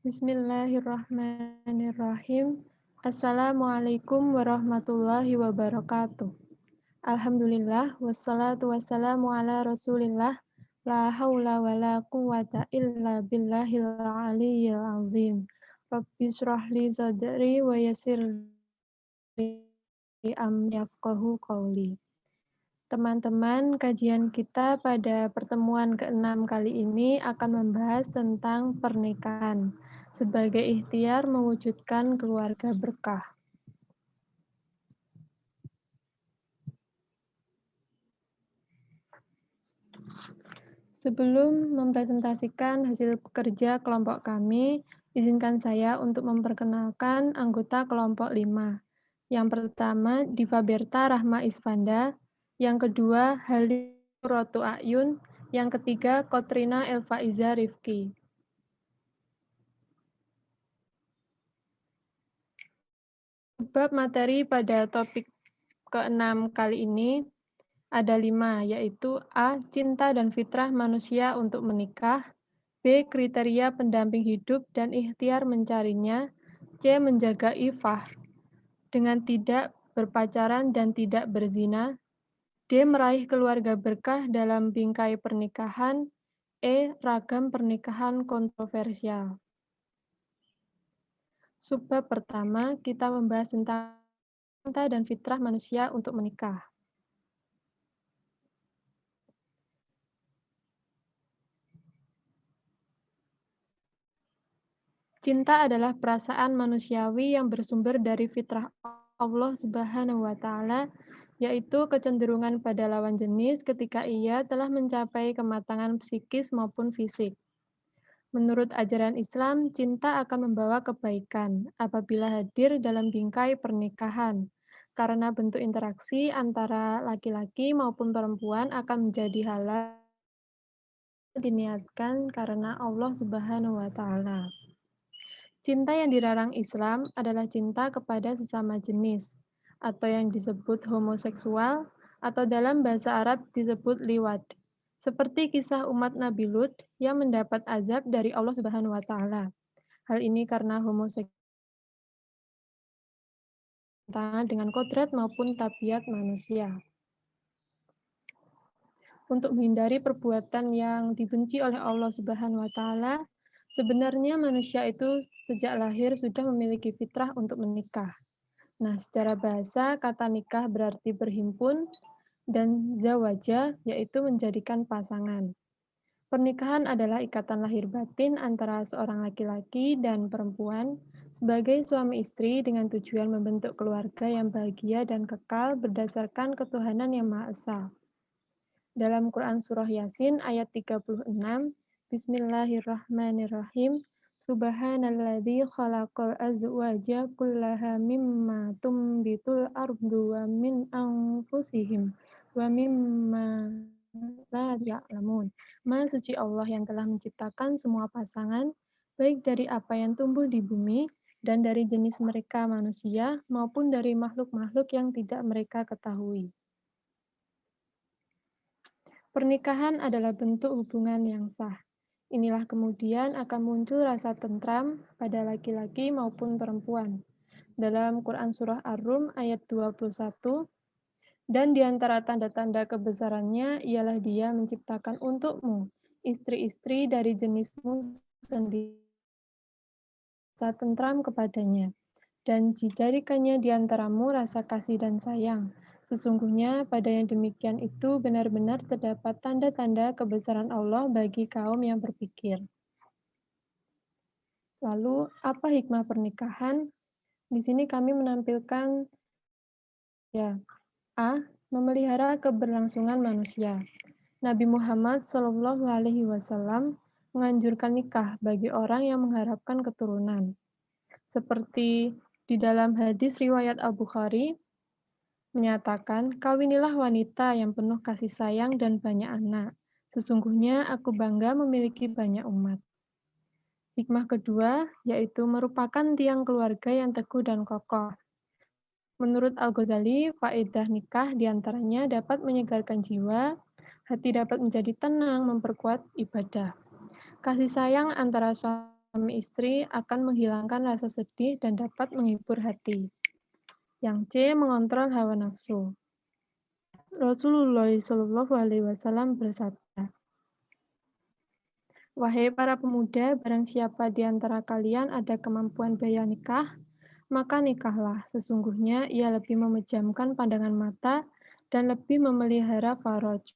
Bismillahirrahmanirrahim. Assalamualaikum warahmatullahi wabarakatuh. Alhamdulillah, wassalatu wassalamu ala rasulillah, la hawla wa la quwata illa billahil aliyyil azim. Rabbi syrah li sadri wa yassir li amri yafqahu qawli. Teman-teman, kajian kita pada pertemuan ke-6 kali ini akan membahas tentang pernikahan sebagai ikhtiar mewujudkan keluarga berkah. Sebelum mempresentasikan hasil kerja kelompok kami, izinkan saya untuk memperkenalkan anggota kelompok 5. Yang pertama, Diva Berta Rahma Isfanda. Yang kedua, Halim Rotu Ayun. Yang ketiga, Kotrina Elfaiza Rifki. Bab materi pada topik ke-6 kali ini ada 5, yaitu A. Cinta dan fitrah manusia untuk menikah, B. Kriteria pendamping hidup dan ikhtiar mencarinya, C. Menjaga ifah dengan tidak berpacaran dan tidak berzina, D. Meraih keluarga berkah dalam bingkai pernikahan, E. Ragam pernikahan kontroversial. Subbab pertama, kita membahas tentang cinta dan fitrah manusia untuk menikah. Cinta adalah perasaan manusiawi yang bersumber dari fitrah Allah Subhanahu wa Ta'ala, yaitu kecenderungan pada lawan jenis ketika ia telah mencapai kematangan psikis maupun fisik. Menurut ajaran Islam, cinta akan membawa kebaikan apabila hadir dalam bingkai pernikahan, karena bentuk interaksi antara laki-laki maupun perempuan akan menjadi halal diniatkan karena Allah Subhanahu wa Ta'ala. Cinta yang dilarang Islam adalah cinta kepada sesama jenis, atau yang disebut homoseksual, atau dalam bahasa Arab disebut liwat. Seperti kisah umat Nabi Lut yang mendapat azab dari Allah Subhanahu wa Ta'ala. Hal ini karena homoseksual dengan kodrat maupun tabiat manusia. Untuk menghindari perbuatan yang dibenci oleh Allah Subhanahu wa Ta'ala, sebenarnya manusia itu sejak lahir sudah memiliki fitrah untuk menikah. Nah, secara bahasa, kata nikah berarti berhimpun, dan zawaja, yaitu menjadikan pasangan. Pernikahan adalah ikatan lahir batin antara seorang laki-laki dan perempuan sebagai suami istri dengan tujuan membentuk keluarga yang bahagia dan kekal berdasarkan ketuhanan yang Maha Esa. Dalam Quran Surah Yasin ayat 36, Bismillahirrahmanirrahim, Subhanalladzi khalaqal azwaja kullaha mimma tumbitul ardu wa min anfusihim wa mimma la ya'lamun. Maha suci Allah yang telah menciptakan semua pasangan, baik dari apa yang tumbuh di bumi dan dari jenis mereka manusia maupun dari makhluk-makhluk yang tidak mereka ketahui. Pernikahan adalah bentuk hubungan yang sah. Inilah kemudian akan muncul rasa tentram pada laki-laki maupun perempuan. Dalam Quran Surah Ar-Rum ayat 21, dan di antara tanda-tanda kebesarannya ialah Dia menciptakan untukmu istri-istri dari jenismu sendiri, rasa tentram kepadanya, dan dijadikannya di antaramu rasa kasih dan sayang. Sesungguhnya pada yang demikian itu benar-benar terdapat tanda-tanda kebesaran Allah bagi kaum yang berpikir. Lalu, apa hikmah pernikahan? Di sini kami menampilkan ya, A. Memelihara keberlangsungan manusia. Nabi Muhammad SAW menganjurkan nikah bagi orang yang mengharapkan keturunan. Seperti di dalam hadis riwayat Al-Bukhari, menyatakan, kawinilah wanita yang penuh kasih sayang dan banyak anak. Sesungguhnya aku bangga memiliki banyak umat. Hikmah kedua, yaitu merupakan tiang keluarga yang teguh dan kokoh. Menurut Al-Ghazali, faedah nikah diantaranya dapat menyegarkan jiwa, hati dapat menjadi tenang, memperkuat ibadah. Kasih sayang antara suami suami istri akan menghilangkan rasa sedih dan dapat menghibur hati. Yang C. Mengontrol hawa nafsu. Rasulullah SAW bersabda, "Wahai para pemuda, barang siapa di antara kalian ada kemampuan biaya nikah, maka nikahlah. Sesungguhnya ia lebih memejamkan pandangan mata dan lebih memelihara faraj.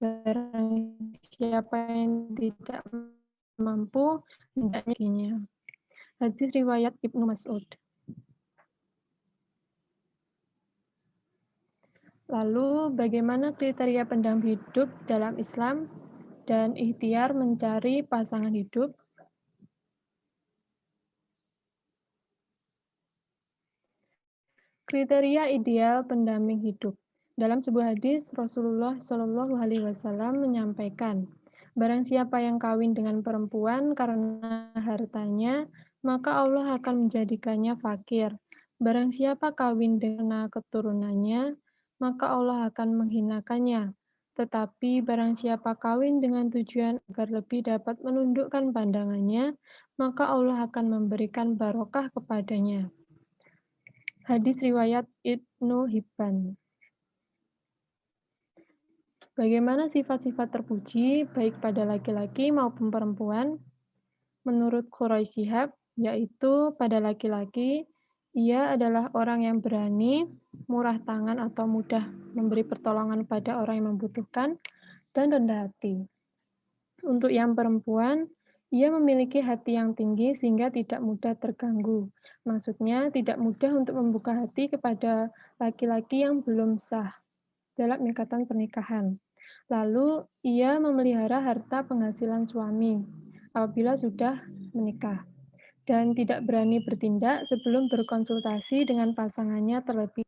Barang siapa yang tidak mampu, hendaknya." Hadis riwayat Ibnu Mas'ud. Lalu, bagaimana kriteria pendamping hidup dalam Islam dan ikhtiar mencari pasangan hidup? Kriteria ideal pendamping hidup. Dalam sebuah hadis, Rasulullah SAW menyampaikan, barang siapa yang kawin dengan perempuan karena hartanya, maka Allah akan menjadikannya fakir. Barang siapa kawin dengan keturunannya, maka Allah akan menghinakannya. Tetapi barang siapa kawin dengan tujuan agar lebih dapat menundukkan pandangannya, maka Allah akan memberikan barokah kepadanya. Hadis riwayat Ibnu Hibban. Bagaimana sifat-sifat terpuji baik pada laki-laki maupun perempuan? Menurut Quraisy Shihab, yaitu pada laki-laki, ia adalah orang yang berani, murah tangan atau mudah memberi pertolongan pada orang yang membutuhkan, dan rendah hati. Untuk yang perempuan, ia memiliki hati yang tinggi sehingga tidak mudah terganggu. Maksudnya, tidak mudah untuk membuka hati kepada laki-laki yang belum sah dalam ikatan pernikahan. Lalu, ia memelihara harta penghasilan suami apabila sudah menikah dan tidak berani bertindak sebelum berkonsultasi dengan pasangannya terlebih.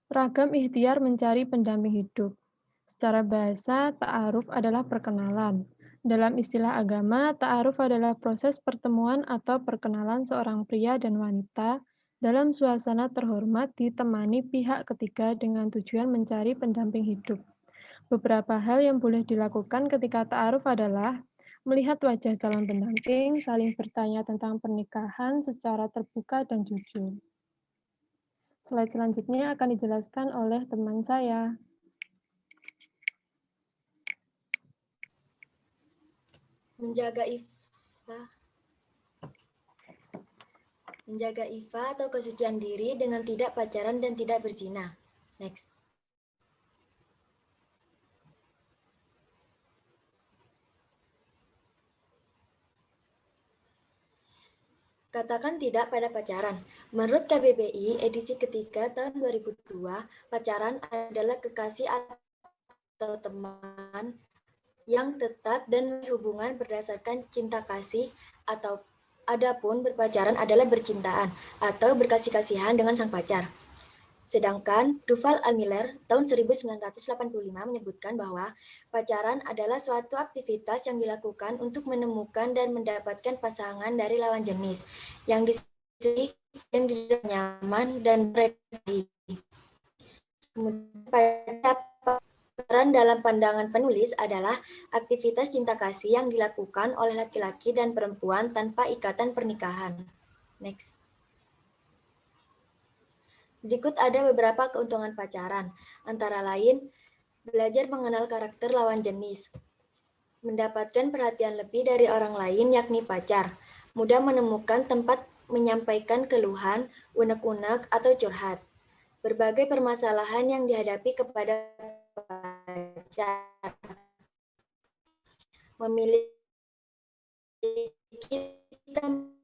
Ragam ikhtiar mencari pendamping hidup. Secara bahasa, ta'aruf adalah perkenalan. Dalam istilah agama, ta'aruf adalah proses pertemuan atau perkenalan seorang pria dan wanita dalam suasana terhormat ditemani pihak ketiga dengan tujuan mencari pendamping hidup. Beberapa hal yang boleh dilakukan ketika ta'aruf adalah melihat wajah calon pendamping, saling bertanya tentang pernikahan secara terbuka dan jujur. Slide selanjutnya akan dijelaskan oleh teman saya. Menjaga ifa atau kesucian diri dengan tidak pacaran dan tidak berzina. Next. Katakan tidak pada pacaran. Menurut KBBI edisi ketiga tahun 2002, pacaran adalah kekasih atau teman yang tetap dan hubungan berdasarkan cinta kasih, atau adapun berpacaran adalah bercintaan atau berkasih-kasihan dengan sang pacar. Sedangkan Duval Almiller tahun 1985 menyebutkan bahwa pacaran adalah suatu aktivitas yang dilakukan untuk menemukan dan mendapatkan pasangan dari lawan jenis yang disukai, yang tidak nyaman dan berkaitan. Kemudian pacaran dalam pandangan penulis adalah aktivitas cinta kasih yang dilakukan oleh laki-laki dan perempuan tanpa ikatan pernikahan. Next. Berikut ada beberapa keuntungan pacaran, antara lain belajar mengenal karakter lawan jenis, mendapatkan perhatian lebih dari orang lain yakni pacar, mudah menemukan tempat menyampaikan keluhan, unek-unek, atau curhat, berbagai permasalahan yang dihadapi kepada pacar, memiliki tempat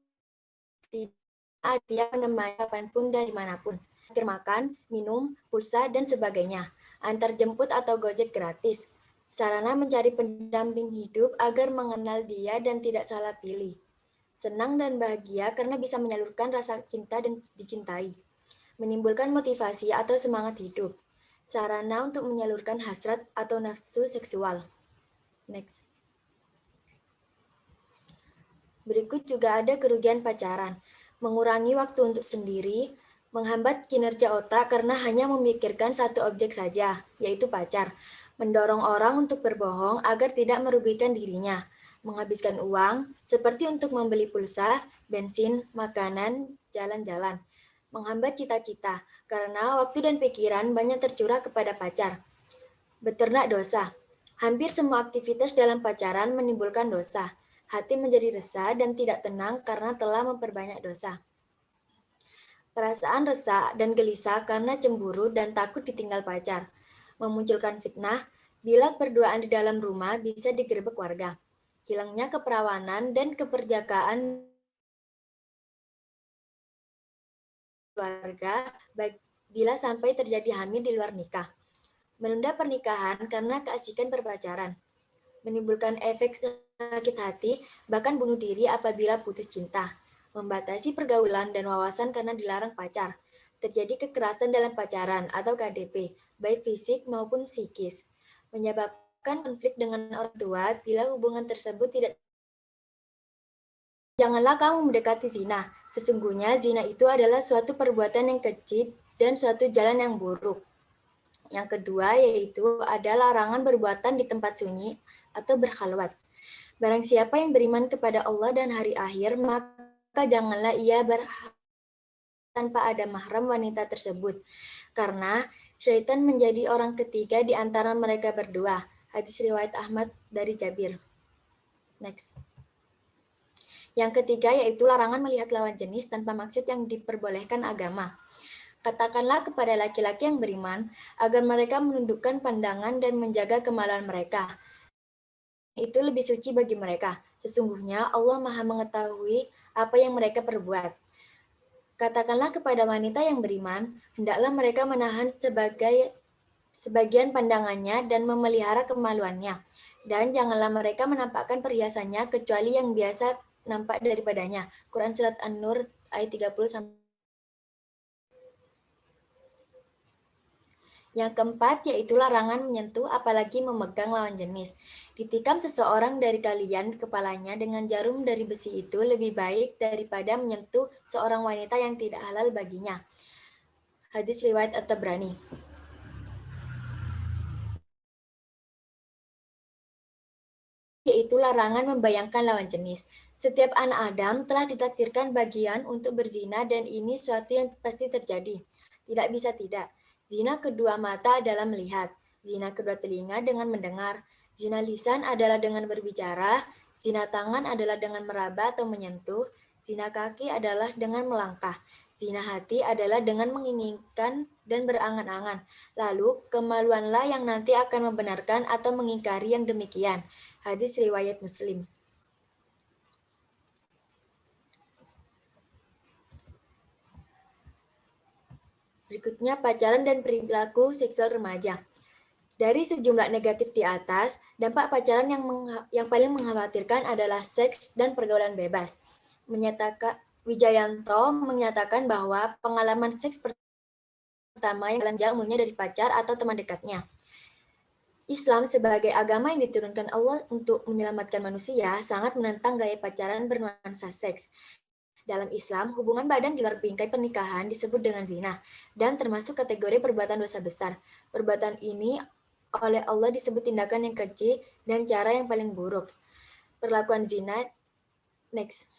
dia menemani kapanpun dan dimanapun, makan, minum, pulsa, dan sebagainya, antar jemput atau gojek gratis, sarana mencari pendamping hidup agar mengenal dia dan tidak salah pilih, senang dan bahagia karena bisa menyalurkan rasa cinta dan dicintai, menimbulkan motivasi atau semangat hidup, sarana untuk menyalurkan hasrat atau nafsu seksual. Next. Berikut juga ada kerugian pacaran. Mengurangi waktu untuk sendiri, menghambat kinerja otak karena hanya memikirkan satu objek saja, yaitu pacar, mendorong orang untuk berbohong agar tidak merugikan dirinya, menghabiskan uang, seperti untuk membeli pulsa, bensin, makanan, jalan-jalan. Menghambat cita-cita, karena waktu dan pikiran banyak tercurah kepada pacar. Beternak dosa. Hampir semua aktivitas dalam pacaran menimbulkan dosa. Hati menjadi resah dan tidak tenang karena telah memperbanyak dosa. Perasaan resah dan gelisah karena cemburu dan takut ditinggal pacar. Memunculkan fitnah, bila perduaan di dalam rumah bisa digerebek warga. Hilangnya keperawanan dan keperjakaan keluarga bila sampai terjadi hamil di luar nikah. Menunda pernikahan karena keasikan berpacaran. Menimbulkan efek sakit hati, bahkan bunuh diri apabila putus cinta. Membatasi pergaulan dan wawasan karena dilarang pacar. Terjadi kekerasan dalam pacaran atau KDP, baik fisik maupun psikis. Menyebabkan konflik dengan orang tua bila hubungan tersebut tidak. Janganlah kamu mendekati zina. Sesungguhnya zina itu adalah suatu perbuatan yang kecil dan suatu jalan yang buruk. Yang kedua yaitu ada larangan berbuatan di tempat sunyi atau berkhalwat. Barang siapa yang beriman kepada Allah dan hari akhir, maka janganlah ia tanpa ada mahram wanita tersebut. Karena syaitan menjadi orang ketiga di antara mereka berdua. Hadis riwayat Ahmad dari Jabir. Next. Yang ketiga yaitu larangan melihat lawan jenis tanpa maksud yang diperbolehkan agama. Katakanlah kepada laki-laki yang beriman agar mereka menundukkan pandangan dan menjaga kemaluan mereka. Itu lebih suci bagi mereka. Sesungguhnya Allah Maha mengetahui apa yang mereka perbuat. Katakanlah kepada wanita yang beriman, hendaklah mereka menahan sebagian pandangannya dan memelihara kemaluannya. Dan janganlah mereka menampakkan perhiasannya kecuali yang biasa nampak daripadanya. Quran Surat An-Nur ayat 30. Yang keempat yaitu larangan menyentuh apalagi memegang lawan jenis. Ditikam seseorang dari kalian kepalanya dengan jarum dari besi itu lebih baik daripada menyentuh seorang wanita yang tidak halal baginya. Hadis riwayat At-Tabrani. Yaitu larangan membayangkan lawan jenis. Setiap anak Adam telah ditakdirkan bagian untuk berzina dan ini suatu yang pasti terjadi. Tidak bisa tidak. Zina kedua mata adalah melihat. Zina kedua telinga dengan mendengar. Zina lisan adalah dengan berbicara. Zina tangan adalah dengan meraba atau menyentuh. Zina kaki adalah dengan melangkah. Zina hati adalah dengan menginginkan dan berangan-angan. Lalu, kemaluanlah yang nanti akan membenarkan atau mengingkari yang demikian. Hadis riwayat Muslim. Berikutnya pacaran dan perilaku seksual remaja. Dari sejumlah negatif di atas, dampak pacaran yang paling mengkhawatirkan adalah seks dan pergaulan bebas. Wijayanto menyatakan bahwa pengalaman seks pertama yang dalam umumnya dari pacar atau teman dekatnya. Islam sebagai agama yang diturunkan Allah untuk menyelamatkan manusia sangat menentang gaya pacaran bernuansa seks. Dalam Islam, hubungan badan di luar bingkai pernikahan disebut dengan zina dan termasuk kategori perbuatan dosa besar. Perbuatan ini oleh Allah disebut tindakan yang keji dan cara yang paling buruk. Perlakuan zina, next.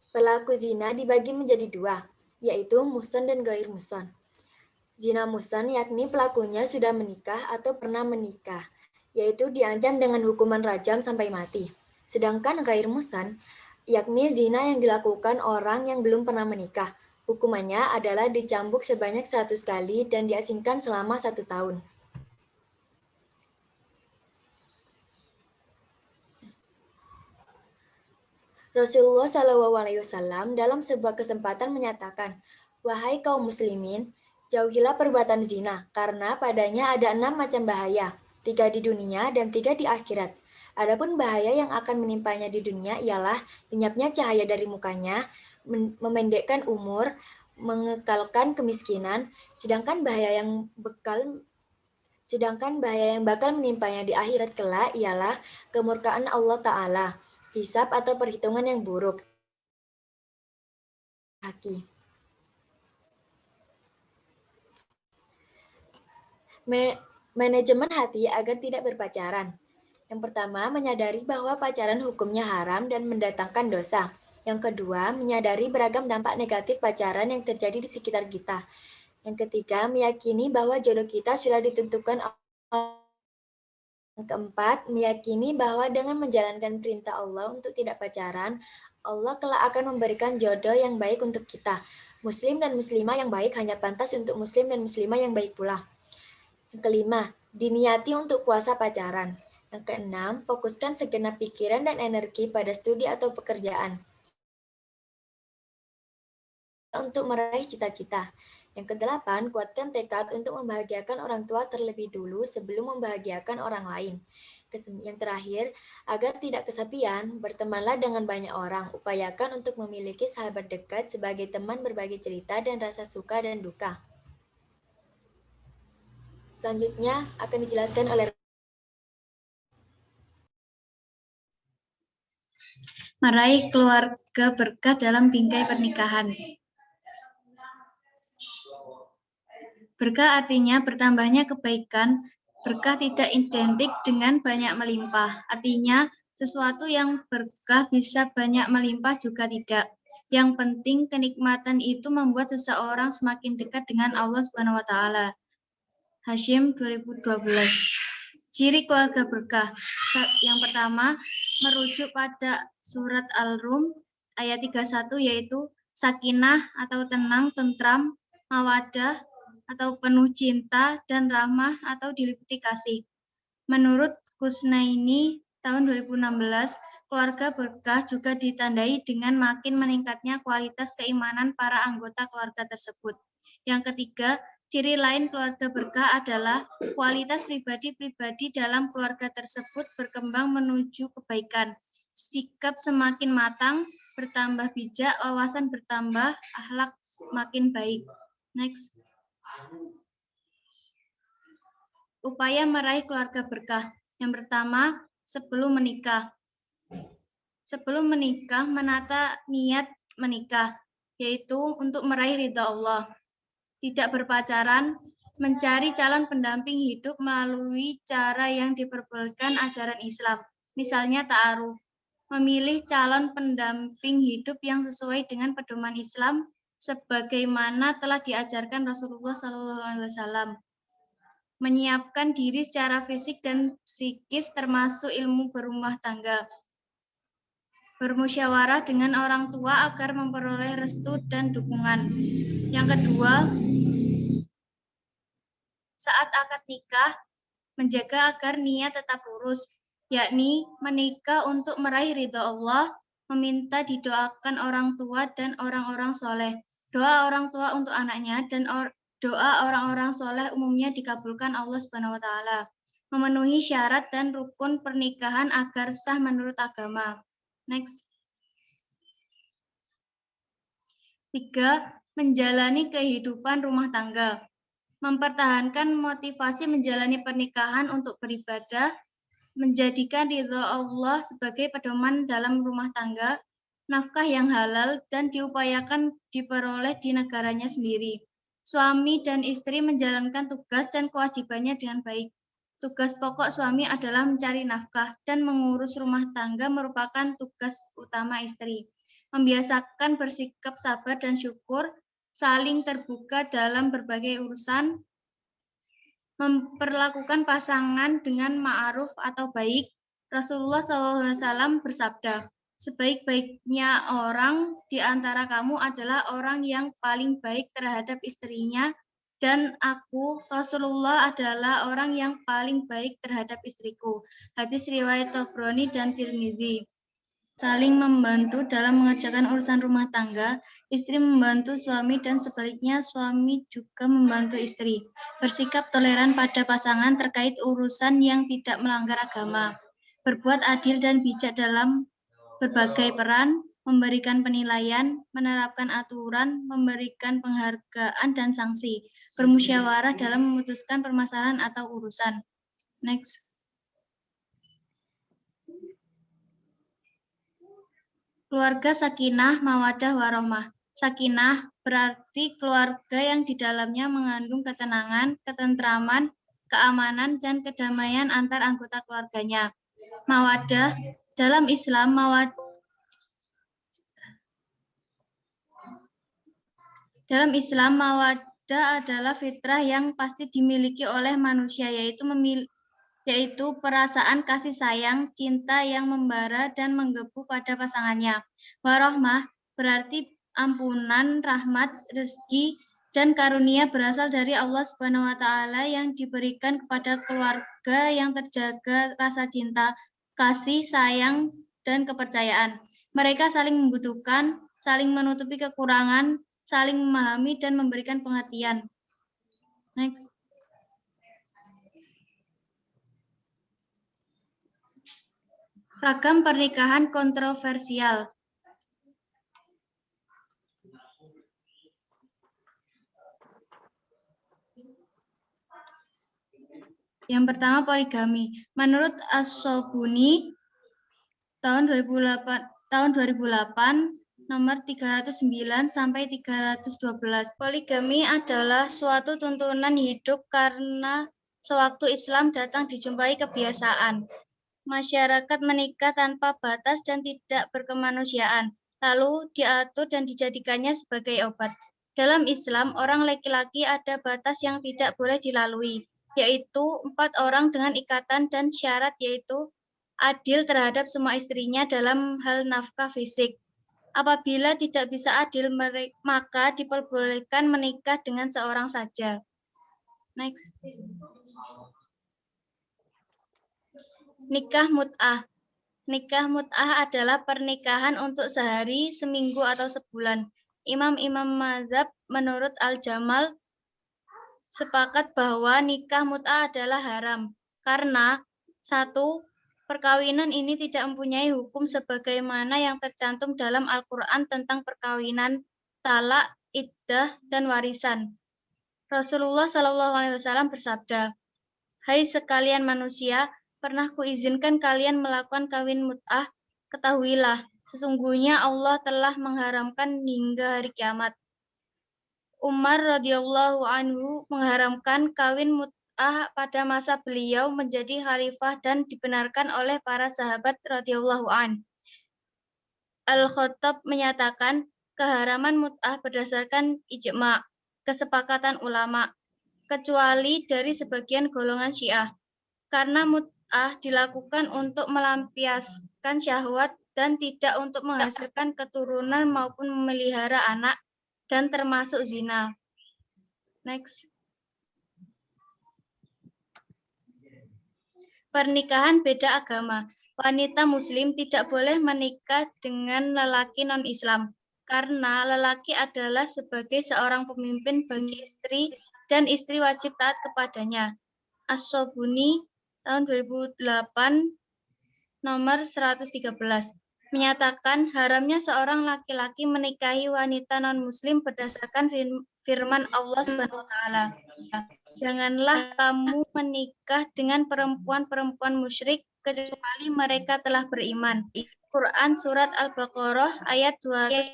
Pelaku zina dibagi menjadi dua, yaitu muhsan dan gair muhsan. Zina muhsan yakni pelakunya sudah menikah atau pernah menikah, yaitu diancam dengan hukuman rajam sampai mati. Sedangkan gair muhsan, yakni zina yang dilakukan orang yang belum pernah menikah. Hukumannya adalah dicambuk sebanyak 100 kali dan diasingkan selama 1 tahun. Rasulullah SAW dalam sebuah kesempatan menyatakan, "Wahai kaum muslimin, jauhilah perbuatan zina, karena padanya ada 6 macam bahaya, 3 di dunia dan 3 di akhirat. Adapun bahaya yang akan menimpanya di dunia ialah lenyapnya cahaya dari mukanya, memendekkan umur, mengekalkan kemiskinan, sedangkan bahaya yang bakal menimpanya di akhirat kelak ialah kemurkaan Allah Ta'ala, hisab atau perhitungan yang buruk." Manajemen hati agar tidak berpacaran. Yang pertama, menyadari bahwa pacaran hukumnya haram dan mendatangkan dosa. Yang kedua, menyadari beragam dampak negatif pacaran yang terjadi di sekitar kita. Yang ketiga, meyakini bahwa jodoh kita sudah ditentukan. Yang keempat, meyakini bahwa dengan menjalankan perintah Allah untuk tidak pacaran, Allah kelak akan memberikan jodoh yang baik untuk kita. Muslim dan muslimah yang baik hanya pantas untuk muslim dan muslimah yang baik pula. Yang kelima, diniati untuk puasa pacaran. Yang keenam, fokuskan segenap pikiran dan energi pada studi atau pekerjaan untuk meraih cita-cita. Yang kedelapan, kuatkan tekad untuk membahagiakan orang tua terlebih dulu sebelum membahagiakan orang lain. Yang terakhir, agar tidak kesepian, bertemanlah dengan banyak orang. Upayakan untuk memiliki sahabat dekat sebagai teman berbagi cerita dan rasa suka dan duka. Selanjutnya akan dijelaskan oleh meraih keluarga berkah dalam bingkai pernikahan. Berkah artinya bertambahnya kebaikan. Berkah tidak identik dengan banyak melimpah. Artinya sesuatu yang berkah bisa banyak melimpah juga tidak. Yang penting kenikmatan itu membuat seseorang semakin dekat dengan Allah Subhanahu wa taala. Hasyim 2012. Ciri keluarga berkah. Yang pertama, merujuk pada surat Al-Rum ayat 31 yaitu sakinah atau tenang, tentram, mawadah atau penuh cinta dan rahmah atau diliputi kasih. Menurut Kusnaini tahun 2016, keluarga berkah juga ditandai dengan makin meningkatnya kualitas keimanan para anggota keluarga tersebut. Yang ketiga, ciri lain keluarga berkah adalah kualitas pribadi-pribadi dalam keluarga tersebut berkembang menuju kebaikan. Sikap semakin matang, bertambah bijak, wawasan bertambah, akhlak makin baik. Next. Upaya meraih keluarga berkah. Yang pertama, sebelum menikah. Sebelum menikah, menata niat menikah, yaitu untuk meraih ridha Allah. Tidak berpacaran, mencari calon pendamping hidup melalui cara yang diperbolehkan ajaran Islam. Misalnya ta'aruf, memilih calon pendamping hidup yang sesuai dengan pedoman Islam, sebagaimana telah diajarkan Rasulullah SAW. Menyiapkan diri secara fisik dan psikis termasuk ilmu berumah tangga. Bermusyawarah dengan orang tua agar memperoleh restu dan dukungan. Yang kedua, saat akad nikah, menjaga agar niat tetap lurus, yakni menikah untuk meraih ridha Allah, meminta didoakan orang tua dan orang-orang soleh. Doa orang tua untuk anaknya dan doa orang-orang soleh umumnya dikabulkan Allah Subhanahu wa taala. Memenuhi syarat dan rukun pernikahan agar sah menurut agama. Next. 3. Menjalani kehidupan rumah tangga. Mempertahankan motivasi menjalani pernikahan untuk beribadah, menjadikan ridha Allah sebagai pedoman dalam rumah tangga, nafkah yang halal dan diupayakan diperoleh di negaranya sendiri. Suami dan istri menjalankan tugas dan kewajibannya dengan baik. Tugas pokok suami adalah mencari nafkah dan mengurus rumah tangga merupakan tugas utama istri. Membiasakan bersikap sabar dan syukur, saling terbuka dalam berbagai urusan, memperlakukan pasangan dengan ma'ruf atau baik. Rasulullah SAW bersabda, sebaik-baiknya orang di antara kamu adalah orang yang paling baik terhadap istrinya, dan aku, Rasulullah, adalah orang yang paling baik terhadap istriku. Hadis riwayat Tabrani dan Tirmizi. Saling membantu dalam mengerjakan urusan rumah tangga, istri membantu suami dan sebaliknya suami juga membantu istri. Bersikap toleran pada pasangan terkait urusan yang tidak melanggar agama. Berbuat adil dan bijak dalam berbagai peran, memberikan penilaian, menerapkan aturan, memberikan penghargaan dan sanksi. Bermusyawarah dalam memutuskan permasalahan atau urusan. Next. Keluarga sakinah, mawadah, warohmah. Sakinah berarti keluarga yang di dalamnya mengandung ketenangan, ketentraman, keamanan, dan kedamaian antar anggota keluarganya. Mawaddah, dalam Islam, mawaddah adalah fitrah yang pasti dimiliki oleh manusia, yaitu perasaan kasih sayang, cinta yang membara dan menggebu pada pasangannya. Warahmah berarti ampunan, rahmat, rezeki, dan karunia berasal dari Allah Subhanahu wa Ta'ala yang diberikan kepada keluarga yang terjaga rasa cinta, kasih, sayang, dan kepercayaan. Mereka saling membutuhkan, saling menutupi kekurangan, saling memahami, dan memberikan pengertian. Next. Ragam pernikahan kontroversial. Yang pertama, poligami. Menurut As-Sobuni tahun 2008 nomor 309 sampai 312. Poligami adalah suatu tuntunan hidup karena sewaktu Islam datang dijumpai kebiasaan masyarakat menikah tanpa batas dan tidak berkemanusiaan, lalu diatur dan dijadikannya sebagai obat. Dalam Islam, orang laki-laki ada batas yang tidak boleh dilalui, yaitu 4 orang dengan ikatan dan syarat, yaitu adil terhadap semua istrinya dalam hal nafkah fisik. Apabila tidak bisa adil, maka diperbolehkan menikah dengan seorang saja. Next. Nikah mut'ah. Nikah mut'ah adalah pernikahan untuk sehari, seminggu, atau sebulan. Imam-imam mazhab menurut Al-Jamal sepakat bahwa nikah mut'ah adalah haram. Karena, 1. Perkawinan ini tidak mempunyai hukum sebagaimana yang tercantum dalam Al-Quran tentang perkawinan, talak, iddah, dan warisan. Rasulullah SAW bersabda, "Hai sekalian manusia, pernah kuizinkan kalian melakukan kawin mut'ah? Ketahuilah, sesungguhnya Allah telah mengharamkan hingga hari kiamat." Umar radhiyallahu anhu mengharamkan kawin mut'ah pada masa beliau menjadi khalifah dan dibenarkan oleh para sahabat radhiyallahu anhu. Al-Khattab menyatakan keharaman mut'ah berdasarkan ijma', kesepakatan ulama, kecuali dari sebagian golongan Syiah. Karena mut'ah dilakukan untuk melampiaskan syahwat dan tidak untuk menghasilkan keturunan maupun memelihara anak, dan termasuk zina. Next. Pernikahan beda agama. Wanita muslim tidak boleh menikah dengan lelaki non-Islam, karena lelaki adalah sebagai seorang pemimpin bagi istri dan istri wajib taat kepadanya. As-Sobuni tahun 2008 nomor 113 menyatakan haramnya seorang laki-laki menikahi wanita non-muslim berdasarkan firman Allah Subhanahu wa Ta'ala. Janganlah kamu menikah dengan perempuan-perempuan musyrik kecuali mereka telah beriman. Quran Surat Al-Baqarah ayat 201.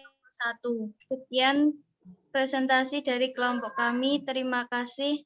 Sekian presentasi dari kelompok kami. Terima kasih.